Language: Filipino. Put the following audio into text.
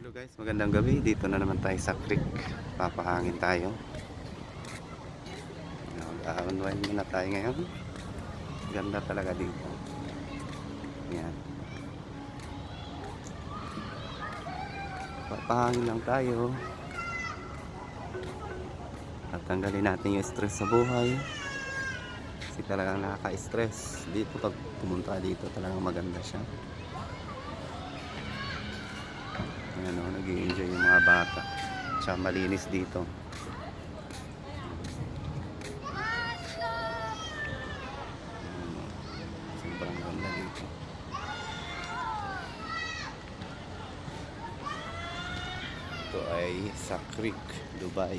Hello guys, magandang gabi. Dito na naman tayo sa creek. Papahangin tayo. Mag-unwind muna tayo ngayon. Ganda talaga dito. Yan. Papahangin lang tayo. At tanggalin natin yung stress sa buhay. Kasi talagang nakaka-stress. Dito pag pumunta dito talagang maganda siya. Ayan o, nag-i-enjoy yung mga bata. Tsaka malinis dito. Sobrang ganda dito. Ito ay sa Creek, Dubai.